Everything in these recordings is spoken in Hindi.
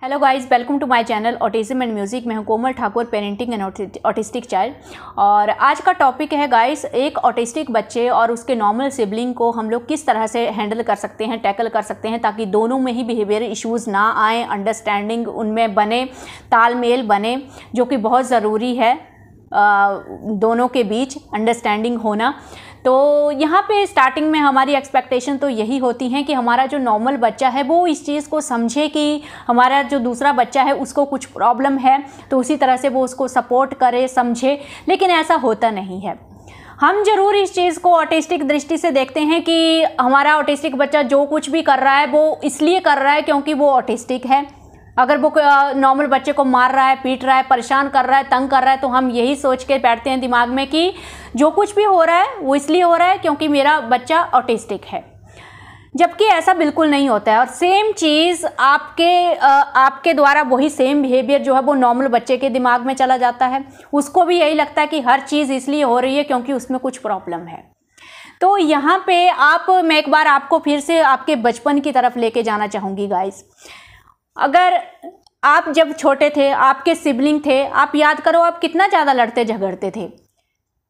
Hello guys, welcome to my channel autism and music. मैं हूं Komal Thakur, parenting and autistic child. और आज का टॉपिक है गाइस, एक ऑटिस्टिक बच्चे और उसके नॉर्मल सिबलिंग को हम लोग किस तरह से हैंडल कर सकते हैं, टैकल कर सकते हैं, ताकि दोनों में ही बिहेवियर इश्यूज़ ना आए, अंडरस्टैंडिंग उनमें बने, तालमेल बने, जो कि बहुत ज़रूरी है दोनों के बीच अंडरस्टैंडिंग होना। तो यहाँ पे स्टार्टिंग में हमारी एक्सपेक्टेशन तो यही होती है कि हमारा जो नॉर्मल बच्चा है वो इस चीज़ को समझे कि हमारा जो दूसरा बच्चा है उसको कुछ प्रॉब्लम है, तो उसी तरह से वो उसको सपोर्ट करे, समझे। लेकिन ऐसा होता नहीं है। हम ज़रूर इस चीज़ को ऑटिस्टिक दृष्टि से देखते हैं कि हमारा ऑटिस्टिक बच्चा जो कुछ भी कर रहा है वो इसलिए कर रहा है क्योंकि वो ऑटिस्टिक है। अगर वो नॉर्मल बच्चे को मार रहा है, पीट रहा है, परेशान कर रहा है, तंग कर रहा है, तो हम यही सोच के बैठते हैं दिमाग में कि जो कुछ भी हो रहा है वो इसलिए हो रहा है क्योंकि मेरा बच्चा ऑटिस्टिक है। जबकि ऐसा बिल्कुल नहीं होता है। और सेम चीज़ आपके द्वारा वही सेम बिहेवियर जो है वो नॉर्मल बच्चे के दिमाग में चला जाता है। उसको भी यही लगता है कि हर चीज़ इसलिए हो रही है क्योंकि उसमें कुछ प्रॉब्लम है। तो यहाँ पे मैं एक बार आपको फिर से आपके बचपन की तरफ लेके जाना चाहूँगी गाइस। अगर आप जब छोटे थे, आपके सिबलिंग थे, आप याद करो आप कितना ज़्यादा लड़ते झगड़ते थे।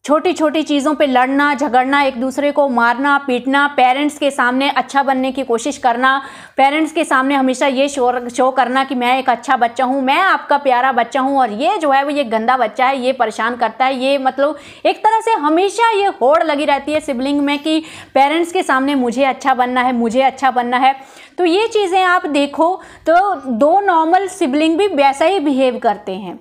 छोटी छोटी चीज़ों पे लड़ना झगड़ना, एक दूसरे को मारना पीटना, पेरेंट्स के सामने अच्छा बनने की कोशिश करना, पेरेंट्स के सामने हमेशा ये शो करना कि मैं एक अच्छा बच्चा हूँ, मैं आपका प्यारा बच्चा हूँ, और ये जो है वो ये गंदा बच्चा है, ये परेशान करता है। ये मतलब एक तरह से हमेशा ये होड़ लगी रहती है सिबलिंग में कि पेरेंट्स के सामने मुझे अच्छा बनना है, मुझे अच्छा बनना है। तो ये चीज़ें आप देखो तो दो नॉर्मल सिबलिंग भी वैसा ही बिहेव करते हैं।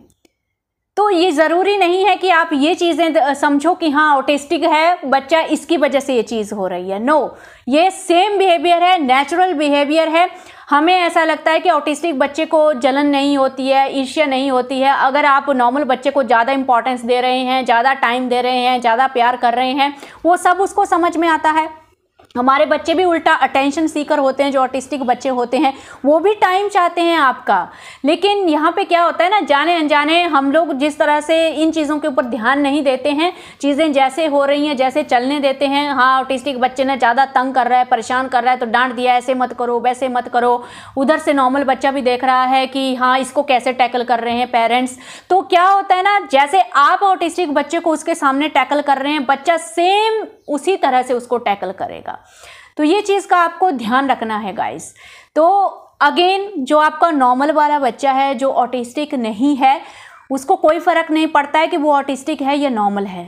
तो ये ज़रूरी नहीं है कि आप ये चीज़ें समझो कि हाँ ऑटिस्टिक है बच्चा, इसकी वजह से ये चीज़ हो रही है। नो, ये सेम बिहेवियर है, नेचुरल बिहेवियर है। हमें ऐसा लगता है कि ऑटिस्टिक बच्चे को जलन नहीं होती है, ईर्ष्या नहीं होती है। अगर आप नॉर्मल बच्चे को ज़्यादा इंपॉर्टेंस दे रहे हैं, ज़्यादा टाइम दे रहे हैं, ज़्यादा प्यार कर रहे हैं, वो सब उसको समझ में आता है। हमारे बच्चे भी उल्टा अटेंशन सीकर होते हैं, जो ऑटिस्टिक बच्चे होते हैं वो भी टाइम चाहते हैं आपका। लेकिन यहाँ पे क्या होता है ना, जाने अनजाने हम लोग जिस तरह से इन चीज़ों के ऊपर ध्यान नहीं देते हैं, चीज़ें जैसे हो रही हैं जैसे चलने देते हैं। हाँ, ऑटिस्टिक बच्चे ने ज़्यादा तंग कर रहा है, परेशान कर रहा है, तो डांट दिया, ऐसे मत करो, वैसे मत करो। उधर से नॉर्मल बच्चा भी देख रहा है कि हाँ इसको कैसे टैकल कर रहे हैं पेरेंट्स। तो क्या होता है ना, जैसे आप ऑटिस्टिक बच्चे को उसके सामने टैकल कर रहे हैं, बच्चा सेम उसी तरह से उसको टैकल करेगा। तो ये चीज़ का आपको ध्यान रखना है गाइस। तो अगेन, जो आपका नॉर्मल वाला बच्चा है जो ऑटिस्टिक नहीं है, उसको कोई फ़र्क नहीं पड़ता है कि वो ऑटिस्टिक है या नॉर्मल है।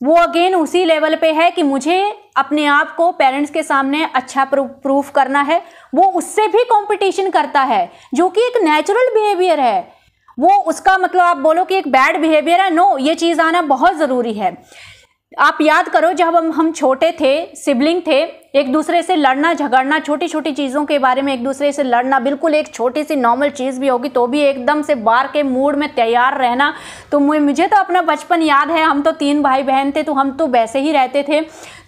वो अगेन उसी लेवल पे है कि मुझे अपने आप को पेरेंट्स के सामने अच्छा प्रूफ करना है। वो उससे भी कंपटीशन करता है, जो कि एक नेचुरल बिहेवियर है। वो उसका मतलब आप बोलो कि एक बैड बिहेवियर है, नो, ये चीज़ आना बहुत ज़रूरी है। आप याद करो जब हम छोटे थे, सिबलिंग थे, एक दूसरे से लड़ना झगड़ना, छोटी छोटी चीज़ों के बारे में एक दूसरे से लड़ना, बिल्कुल एक छोटी सी नॉर्मल चीज़ भी होगी तो भी एकदम से बार के मूड में तैयार रहना। तो मुझे तो अपना बचपन याद है, हम तो 3 भाई बहन थे, तो हम तो वैसे ही रहते थे।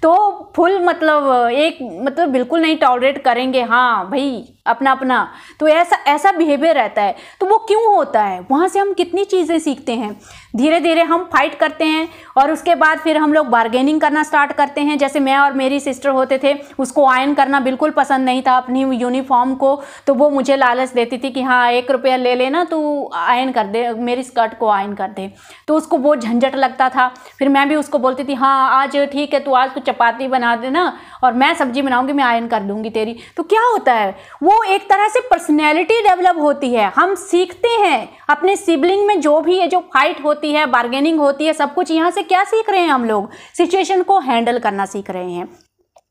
तो फुल मतलब बिल्कुल नहीं टॉलरेट करेंगे, हाँ भाई अपना अपना। तो ऐसा बिहेवियर रहता है। तो वो क्यों होता है? वहाँ से हम कितनी चीज़ें सीखते हैं। धीरे धीरे हम फाइट करते हैं और उसके बाद फिर हम लोग बार्गेनिंग करना स्टार्ट करते हैं। जैसे मैं और मेरी सिस्टर होते थे, उसको आयरन करना बिल्कुल पसंद नहीं था अपनी यूनिफॉर्म को, तो वो मुझे लालच देती थी कि हाँ 1 रुपया ले लेना, तू आयरन कर दे, मेरी स्कर्ट को आयरन कर दे। तो उसको वो झंझट लगता था। फिर मैं भी उसको बोलती थी हाँ आज ठीक है, तू आज तो चपाती बना देना और मैं सब्जी बनाऊंगी, मैं आयरन कर दूंगी तेरी। तो क्या होता है, वो एक तरह से पर्सनैलिटी डेवलप होती है। हम सीखते हैं अपने सिबलिंग में जो भी है, जो फाइट होती है, बार्गेनिंग होती है, सब कुछ यहाँ से क्या सीख रहे हैं हम लोग? सिचुएशन को हैंडल करना सीख रहे हैं।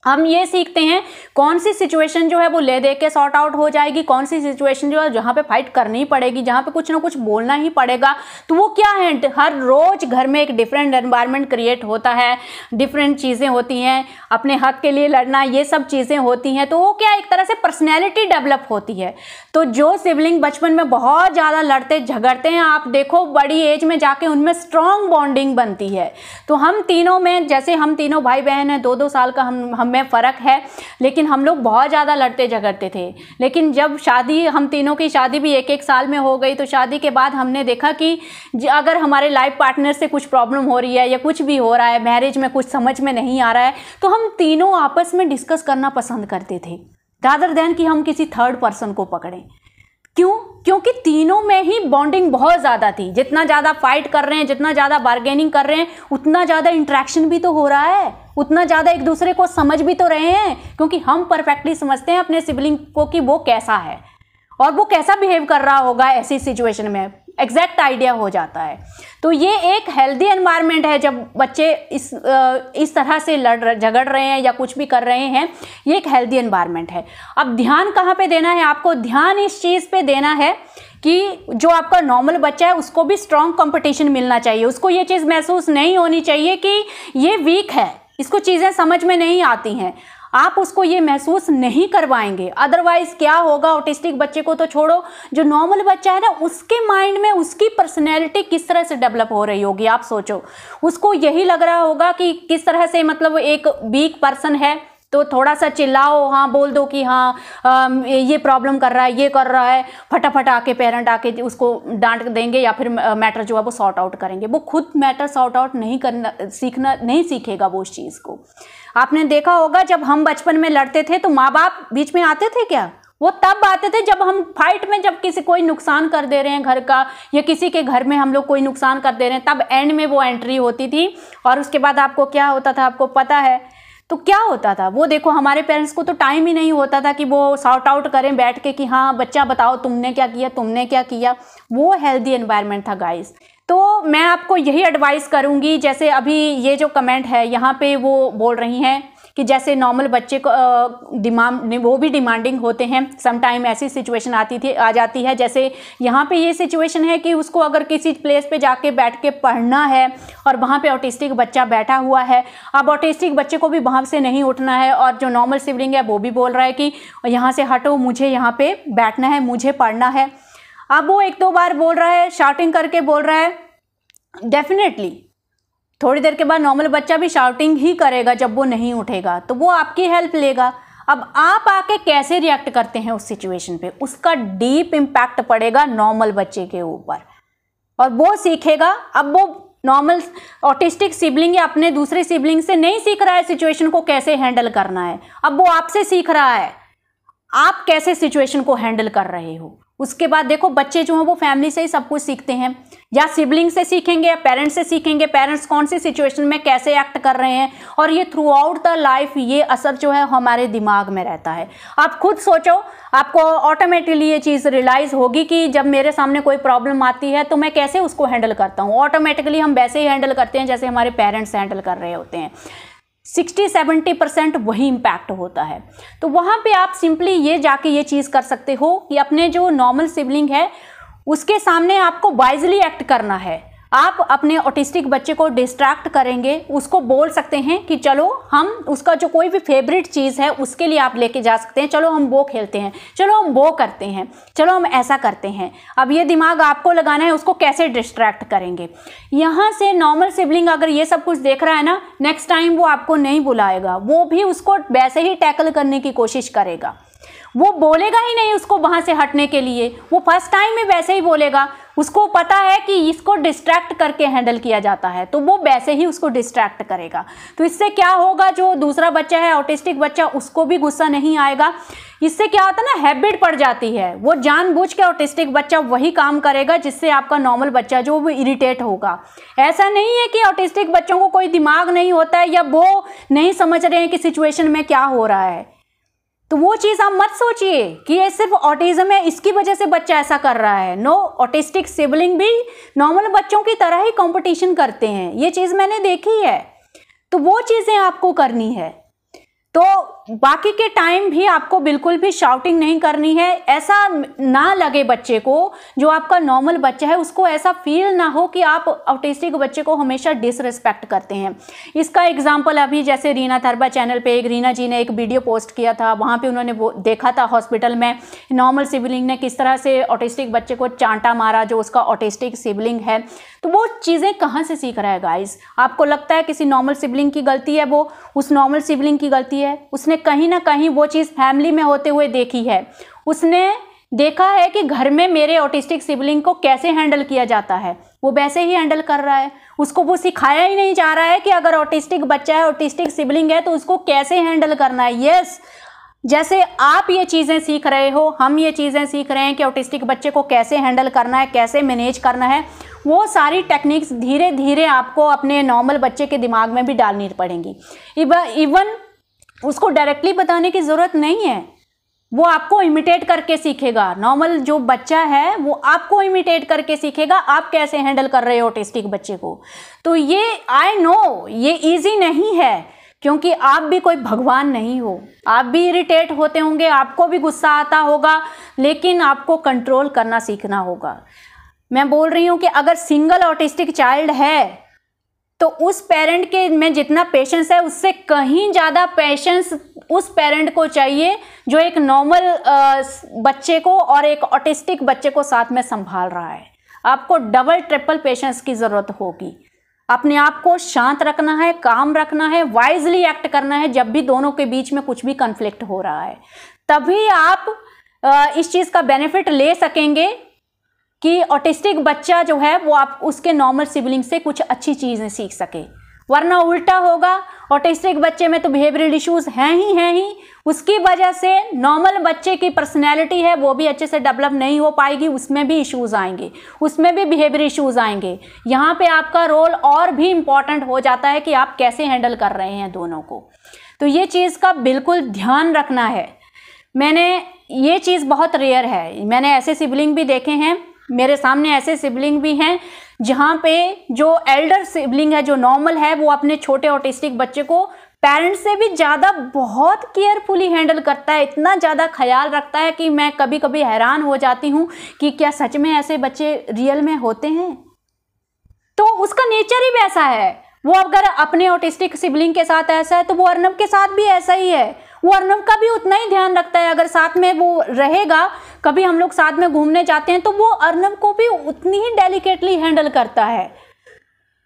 हम ये सीखते हैं कौन सी सिचुएशन जो है वो ले दे के सॉर्ट आउट हो जाएगी, कौन सी सिचुएशन जो है जहाँ पे फाइट करनी पड़ेगी, जहाँ पे कुछ ना कुछ बोलना ही पड़ेगा। तो वो क्या है, हर रोज घर में एक डिफरेंट एनवायरनमेंट क्रिएट होता है, डिफरेंट चीज़ें होती हैं, अपने हक के लिए लड़ना, ये सब चीज़ें होती हैं। तो वो क्या एक तरह से पर्सनैलिटी डेवलप होती है। तो जो सिबलिंग बचपन में बहुत ज़्यादा लड़ते झगड़ते हैं, आप देखो बड़ी एज में जाके उनमें स्ट्रॉन्ग बॉन्डिंग बनती है। तो हम तीनों में, जैसे हम तीनों भाई बहन हैं, 2-2 साल का हम में फ़र्क है, लेकिन हम लोग बहुत ज़्यादा लड़ते झगड़ते थे। लेकिन जब शादी, हम तीनों की शादी भी 1-1 साल में हो गई, तो शादी के बाद हमने देखा कि अगर हमारे लाइफ पार्टनर से कुछ प्रॉब्लम हो रही है या कुछ भी हो रहा है, मैरिज में कुछ समझ में नहीं आ रहा है, तो हम तीनों आपस में डिस्कस करना पसंद करते थे, रादर देन कि हम किसी थर्ड पर्सन को पकड़ें। क्यों? क्योंकि तीनों में ही बॉन्डिंग बहुत ज़्यादा थी। जितना ज़्यादा फाइट कर रहे हैं, जितना ज़्यादा बार्गेनिंग कर रहे हैं, उतना ज़्यादा इंटरेक्शन भी तो हो रहा है, उतना ज़्यादा एक दूसरे को समझ भी तो रहे हैं, क्योंकि हम परफेक्टली समझते हैं अपने सिबलिंग को कि वो कैसा है और वो कैसा बिहेव कर रहा होगा ऐसी सिचुएशन में, एग्जैक्ट आइडिया हो जाता है। तो ये एक हेल्दी एनवायरनमेंट है जब बच्चे इस तरह से झगड़ रहे हैं या कुछ भी कर रहे हैं, ये एक हेल्दी एनवायरनमेंट है। अब ध्यान कहाँ पे देना है आपको? ध्यान इस चीज़ पे देना है कि जो आपका नॉर्मल बच्चा है उसको भी स्ट्रॉन्ग कंपटीशन मिलना चाहिए। उसको ये चीज़ महसूस नहीं होनी चाहिए कि ये वीक है, इसको चीज़ें समझ में नहीं आती हैं। आप उसको ये महसूस नहीं करवाएंगे, अदरवाइज क्या होगा, ऑटिस्टिक बच्चे को तो छोड़ो, जो नॉर्मल बच्चा है ना, उसके माइंड में उसकी पर्सनैलिटी किस तरह से डेवलप हो रही होगी आप सोचो। उसको यही लग रहा होगा कि किस तरह से, मतलब एक वीक पर्सन है तो थोड़ा सा चिल्लाओ, हाँ बोल दो कि हाँ ये प्रॉब्लम कर रहा है, ये कर रहा है, फटाफट आके पेरेंट आके उसको डांट देंगे या फिर मैटर जो है वो सॉर्ट आउट करेंगे। वो खुद मैटर सॉर्ट आउट नहीं सीखेगा वो उस चीज़ को। आपने देखा होगा जब हम बचपन में लड़ते थे तो माँ बाप बीच में आते थे क्या? वो तब आते थे जब हम फाइट में, जब किसी कोई नुकसान कर दे रहे हैं घर का, या किसी के घर में हम लोग कोई नुकसान कर दे रहे हैं, तब एंड में वो एंट्री होती थी। और उसके बाद आपको क्या होता था, आपको पता है। तो क्या होता था, वो देखो हमारे पेरेंट्स को तो टाइम ही नहीं होता था कि वो सॉर्ट आउट करें बैठ के कि हाँ बच्चा बताओ तुमने क्या किया, तुमने क्या किया। वो हेल्दी एनवायरनमेंट था गाइस। तो मैं आपको यही एडवाइस करूंगी, जैसे अभी ये जो कमेंट है यहाँ पे वो बोल रही हैं कि जैसे नॉर्मल बच्चे को वो भी डिमांडिंग होते हैं, सम टाइम ऐसी सिचुएशन आ जाती है। जैसे यहाँ पे ये सिचुएशन है कि उसको अगर किसी प्लेस पे जाके बैठ के पढ़ना है और वहाँ पे ऑटिस्टिक बच्चा बैठा हुआ है, अब ऑटिस्टिक बच्चे को भी वहाँ से नहीं उठना है और जो नॉर्मल सिबलिंग है वो भी बोल रहा है कि यहाँ से हटो, मुझे यहाँ पे बैठना है, मुझे पढ़ना है। अब वो एक दो बार बोल रहा है, शाउटिंग करके बोल रहा है, डेफिनेटली थोड़ी देर के बाद नॉर्मल बच्चा भी शाउटिंग ही करेगा जब वो नहीं उठेगा, तो वो आपकी हेल्प लेगा। अब आप आके कैसे रिएक्ट करते हैं उस सिचुएशन पे, उसका डीप इम्पैक्ट पड़ेगा नॉर्मल बच्चे के ऊपर और वो सीखेगा। अब वो नॉर्मल ऑटिस्टिक सिबलिंग या अपने दूसरे सिबलिंग से नहीं सीख रहा है सिचुएशन को कैसे हैंडल करना है, अब वो आपसे सीख रहा है आप कैसे सिचुएशन को हैंडल कर रहे हो। उसके बाद देखो बच्चे जो हैं वो फैमिली से ही सब कुछ सीखते हैं, या सिबलिंग से सीखेंगे या पेरेंट्स से सीखेंगे, पेरेंट्स कौन सी सिचुएशन में कैसे एक्ट कर रहे हैं, और ये थ्रू आउट द लाइफ ये असर जो है हमारे दिमाग में रहता है। आप खुद सोचो, आपको ऑटोमेटिकली ये चीज़ रियलाइज़ होगी कि जब मेरे सामने कोई प्रॉब्लम आती है तो मैं कैसे उसको हैंडल करता हूँ। ऑटोमेटिकली हम वैसे ही हैंडल करते हैं जैसे हमारे पेरेंट्स हैंडल कर रहे होते हैं। 60-70% वही इम्पैक्ट होता है। तो वहाँ पे आप सिंपली ये जाके ये चीज़ कर सकते हो कि अपने जो नॉर्मल सिबलिंग है उसके सामने आपको वाइजली एक्ट करना है। आप अपने ऑटिस्टिक बच्चे को डिस्ट्रैक्ट करेंगे, उसको बोल सकते हैं कि चलो हम उसका जो कोई भी फेवरेट चीज़ है उसके लिए आप लेके जा सकते हैं, चलो हम वो खेलते हैं, चलो हम वो करते हैं, चलो हम ऐसा करते हैं। अब ये दिमाग आपको लगाना है उसको कैसे डिस्ट्रैक्ट करेंगे। यहाँ से नॉर्मल सिबलिंग अगर ये सब कुछ देख रहा है ना, नेक्स्ट टाइम वो आपको नहीं बुलाएगा, वो भी उसको वैसे ही टैकल करने की कोशिश करेगा। वो बोलेगा ही नहीं उसको वहाँ से हटने के लिए, वो फर्स्ट टाइम में वैसे ही बोलेगा। उसको पता है कि इसको डिस्ट्रैक्ट करके हैंडल किया जाता है, तो वो वैसे ही उसको डिस्ट्रैक्ट करेगा। तो इससे क्या होगा, जो दूसरा बच्चा है ऑटिस्टिक बच्चा, उसको भी गुस्सा नहीं आएगा। इससे क्या होता है ना, हैबिट पड़ जाती है, वो जानबूझ के ऑटिस्टिक बच्चा वही काम करेगा जिससे आपका नॉर्मल बच्चा जो वो इरिटेट होगा। ऐसा नहीं है कि ऑटिस्टिक बच्चों को कोई दिमाग नहीं होता है या वो नहीं समझ रहे हैं कि सिचुएशन में क्या हो रहा है। तो वो चीज़ आप मत सोचिए कि ये सिर्फ ऑटिज्म है इसकी वजह से बच्चा ऐसा कर रहा है। नो, ऑटिस्टिक सिबलिंग भी नॉर्मल बच्चों की तरह ही कंपटीशन करते हैं, ये चीज़ मैंने देखी है। तो वो चीज़ें आपको करनी है। तो बाकी के टाइम भी आपको बिल्कुल भी शाउटिंग नहीं करनी है। ऐसा ना लगे बच्चे को, जो आपका नॉर्मल बच्चा है उसको ऐसा फील ना हो कि आप ऑटिस्टिक बच्चे को हमेशा डिसरिस्पेक्ट करते हैं। इसका एग्जांपल अभी जैसे रीना थर्बा चैनल पे एक रीना जी ने एक वीडियो पोस्ट किया था, वहाँ पे उन्होंने वो देखा था हॉस्पिटल में नॉर्मल सिबलिंग ने किस तरह से ऑटिस्टिक बच्चे को चांटा मारा जो उसका ऑटिस्टिक सिबलिंग है। तो वो चीज़ें कहाँ से सीख रहा है गाइस? आपको लगता है किसी नॉर्मल सिबलिंग की गलती है, वो उस नॉर्मल सिबलिंग की गलती है? उसने कहीं ना कहीं वो चीज़ फैमिली में होते हुए देखी है। उसने देखा है कि घर में मेरे ऑटिस्टिक सिबलिंग को कैसे हैंडल किया जाता है, वो वैसे ही हैंडल कर रहा है। उसको वो सिखाया ही नहीं जा रहा है कि अगर ऑटिस्टिक बच्चा है, ऑटिस्टिक सिबलिंग है तो उसको कैसे हैंडल करना है। यस, जैसे आप ये चीज़ें सीख रहे हो, हम ये चीज़ें सीख रहे हैं कि ऑटिस्टिक बच्चे को कैसे हैंडल करना है, कैसे मैनेज करना है, वो सारी टेक्निक्स धीरे धीरे आपको अपने नॉर्मल बच्चे के दिमाग में भी डालनी पड़ेंगी। इवन उसको डायरेक्टली बताने की ज़रूरत नहीं है, वो आपको इमिटेट करके सीखेगा। नॉर्मल जो बच्चा है वो आपको इमिटेट करके सीखेगा आप कैसे हैंडल कर रहे हो ऑटिस्टिक बच्चे को। तो ये आई नो ये इजी नहीं है, क्योंकि आप भी कोई भगवान नहीं हो, आप भी इरिटेट होते होंगे, आपको भी गुस्सा आता होगा, लेकिन आपको कंट्रोल करना सीखना होगा। मैं बोल रही हूँ कि अगर सिंगल ऑटिस्टिक चाइल्ड है तो उस पेरेंट के में जितना पेशेंस है उससे कहीं ज़्यादा पेशेंस उस पेरेंट को चाहिए जो एक नॉर्मल बच्चे को और एक ऑटिस्टिक बच्चे को साथ में संभाल रहा है। आपको डबल ट्रिपल पेशेंस की ज़रूरत होगी। अपने आप को शांत रखना है, काम रखना है, वाइजली एक्ट करना है जब भी दोनों के बीच में कुछ भी कन्फ्लिक्ट हो रहा है। तभी आप इस चीज़ का बेनिफिट ले सकेंगे कि ऑटिस्टिक बच्चा जो है वो आप उसके नॉर्मल सिबलिंग से कुछ अच्छी चीज़ें सीख सके, वरना उल्टा होगा। ऑटिस्टिक बच्चे में तो बिहेवियरल इश्यूज हैं ही, उसकी वजह से नॉर्मल बच्चे की पर्सनैलिटी है वो भी अच्छे से डेवलप नहीं हो पाएगी, उसमें भी इश्यूज आएंगे, उसमें भी बिहेवियर इश्यूज आएंगे। यहाँ पे आपका रोल और भी इम्पॉर्टेंट हो जाता है कि आप कैसे हैंडल कर रहे हैं दोनों को। तो ये चीज़ का बिल्कुल ध्यान रखना है। ये चीज़ बहुत रेयर है, मैंने ऐसे सिबलिंग भी देखे हैं, मेरे सामने ऐसे सिबलिंग भी हैं जहाँ पे जो एल्डर सिबलिंग है जो नॉर्मल है वो अपने छोटे ऑटिस्टिक बच्चे को पेरेंट्स से भी ज़्यादा बहुत केयरफुली हैंडल करता है, इतना ज़्यादा ख्याल रखता है कि मैं कभी कभी हैरान हो जाती हूँ कि क्या सच में ऐसे बच्चे रियल में होते हैं। तो उसका नेचर ही वैसा है। वो अगर अपने ऑटिस्टिक सिबलिंग के साथ ऐसा है तो वो अर्नब के साथ भी ऐसा ही है। वो अर्नब का भी उतना ही ध्यान रखता है, अगर साथ में वो रहेगा, कभी हम लोग साथ में घूमने जाते हैं तो वो अर्नब को भी उतनी ही डेलिकेटली हैंडल करता है।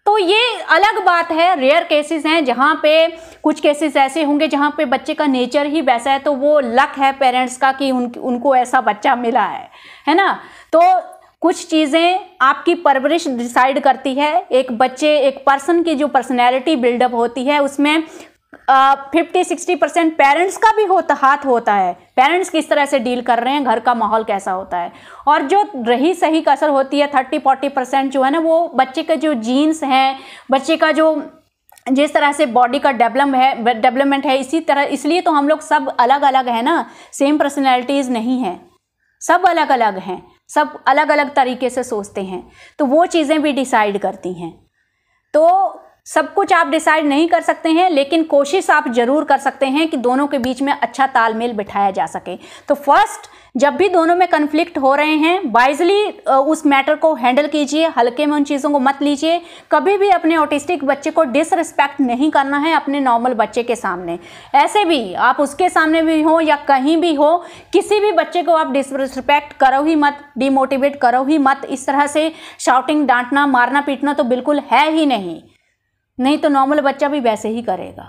तो ये अलग बात है, रेयर केसेस हैं जहाँ पे कुछ केसेस ऐसे होंगे जहाँ पे बच्चे का नेचर ही वैसा है, तो वो लक है पेरेंट्स का कि उनको ऐसा बच्चा मिला है ना। तो कुछ चीज़ें आपकी परवरिश डिसाइड करती है। एक पर्सन की जो पर्सनैलिटी बिल्डअप होती है उसमें 50-60% पेरेंट्स का भी हाथ होता है, पेरेंट्स किस तरह से डील कर रहे हैं, घर का माहौल कैसा होता है। और जो रही सही कसर होती है 30-40% जो है ना, वो बच्चे के जो जीन्स हैं, बच्चे का जो जिस तरह से बॉडी का डेवलपमेंट है, इसी तरह, इसलिए तो हम लोग सब अलग अलग है ना, सेम पर्सनैलिटीज़ नहीं हैं, सब अलग अलग हैं, सब अलग अलग तरीके से सोचते हैं, तो वो चीज़ें भी डिसाइड करती हैं। तो सब कुछ आप डिसाइड नहीं कर सकते हैं, लेकिन कोशिश आप जरूर कर सकते हैं कि दोनों के बीच में अच्छा तालमेल बिठाया जा सके। तो फर्स्ट, जब भी दोनों में कन्फ्लिक्ट हो रहे हैं, वाइजली उस मैटर को हैंडल कीजिए, हल्के में उन चीज़ों को मत लीजिए। कभी भी अपने ऑटिस्टिक बच्चे को डिसरिस्पेक्ट नहीं करना है अपने नॉर्मल बच्चे के सामने। ऐसे भी आप उसके सामने भी हो या कहीं भी हो, किसी भी बच्चे को आप डिसरिस्पेक्ट करो ही मत, डिमोटिवेट करो ही मत। इस तरह से शाउटिंग, डांटना, मारना पीटना तो बिल्कुल है ही नहीं तो नॉर्मल बच्चा भी वैसे ही करेगा।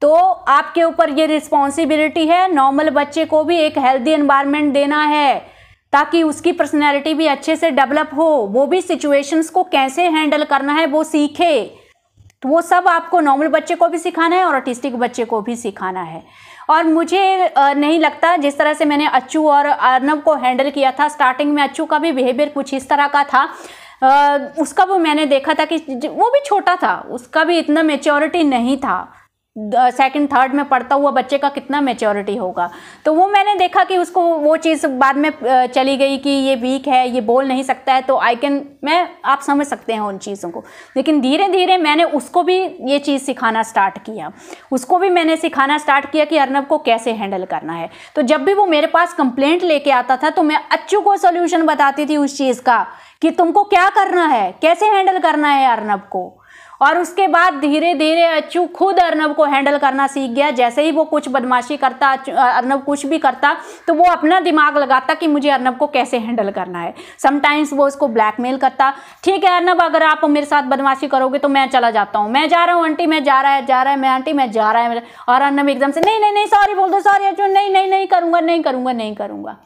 तो आपके ऊपर ये रिस्पॉन्सिबिलिटी है, नॉर्मल बच्चे को भी एक हेल्दी एनवायरनमेंट देना है ताकि उसकी पर्सनैलिटी भी अच्छे से डेवलप हो, वो भी सिचुएशंस को कैसे हैंडल करना है वो सीखे। तो वो सब आपको नॉर्मल बच्चे को भी सिखाना है और ऑटिस्टिक बच्चे को भी सिखाना है। और मुझे नहीं लगता, जिस तरह से मैंने अच्छू और अर्नब को हैंडल किया था, स्टार्टिंग में अच्छू का भी बिहेवियर कुछ इस तरह का था। उसका वो मैंने देखा था कि वो भी छोटा था, उसका भी इतना मैच्योरिटी नहीं था। सेकंड थर्ड में पढ़ता हुआ बच्चे का कितना मैच्योरिटी होगा। तो वो मैंने देखा कि उसको वो चीज़ बाद में चली गई कि ये वीक है, ये बोल नहीं सकता है। तो आप समझ सकते हैं उन चीज़ों को। लेकिन धीरे धीरे मैंने उसको भी ये चीज़ सिखाना स्टार्ट किया, उसको भी मैंने सिखाना स्टार्ट किया कि अर्नब को कैसे हैंडल करना है। तो जब भी वो मेरे पास कंप्लेंट लेके आता था तो मैं अच्छू को सोल्यूशन बताती थी उस चीज़ का कि तुमको क्या करना है, कैसे हैंडल करना है अर्नब को। और उसके बाद धीरे धीरे अच्छू खुद अर्नब को हैंडल करना सीख गया। जैसे ही वो कुछ बदमाशी करता, अर्नब कुछ भी करता, तो वो अपना दिमाग लगाता कि मुझे अर्नब को कैसे हैंडल करना है। समटाइम्स वो उसको ब्लैकमेल करता, ठीक है अर्नब अगर आप मेरे साथ बदमाशी करोगे तो मैं चला जाता हूँ, मैं जा रहा हूँ आंटी, मैं जा रहा है मैं आंटी मैं जा रहा है। और अर्नब एकदम से नहीं सॉरी बोल दो, सॉरी अच्छू, नहीं करूँगा।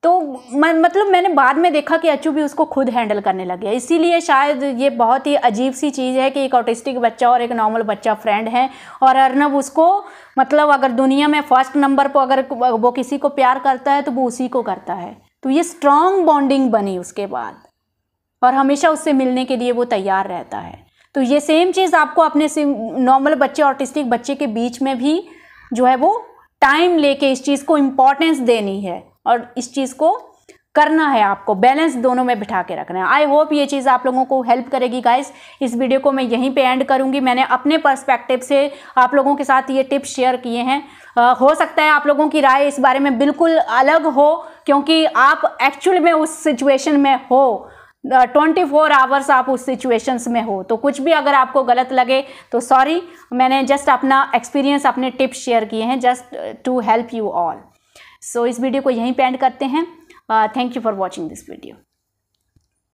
तो मतलब मैंने बाद में देखा कि अच्चू भी उसको खुद हैंडल करने लग गया। इसीलिए शायद ये बहुत ही अजीब सी चीज़ है कि एक ऑटिस्टिक बच्चा और एक नॉर्मल बच्चा फ्रेंड है, और अर्नब उसको मतलब अगर दुनिया में फर्स्ट नंबर पर अगर वो किसी को प्यार करता है तो वो उसी को करता है। तो ये स्ट्रॉन्ग बॉन्डिंग बनी उसके बाद, और हमेशा उससे मिलने के लिए वो तैयार रहता है। तो ये सेम चीज़ आपको अपने नॉर्मल बच्चे ऑटिस्टिक बच्चे के बीच में भी जो है वो टाइम लेके इस चीज़ को इम्पोर्टेंस देनी है, और इस चीज़ को करना है, आपको बैलेंस दोनों में बिठा के रखना है। आई होप ये चीज़ आप लोगों को हेल्प करेगी गाइस। इस वीडियो को मैं यहीं पे एंड करूंगी। मैंने अपने पर्सपेक्टिव से आप लोगों के साथ ये टिप्स शेयर किए हैं। हो सकता है आप लोगों की राय इस बारे में बिल्कुल अलग हो, क्योंकि आप एक्चुअल में उस सिचुएशन में हो, 24 आवर्स आप उस सिचुएशंस में हो। तो कुछ भी अगर आपको गलत लगे तो सॉरी, मैंने जस्ट अपना एक्सपीरियंस, अपने टिप्स शेयर किए हैं just to help you all. So इस वीडियो को यहीं पे एंड करते हैं। Thank you for watching this video.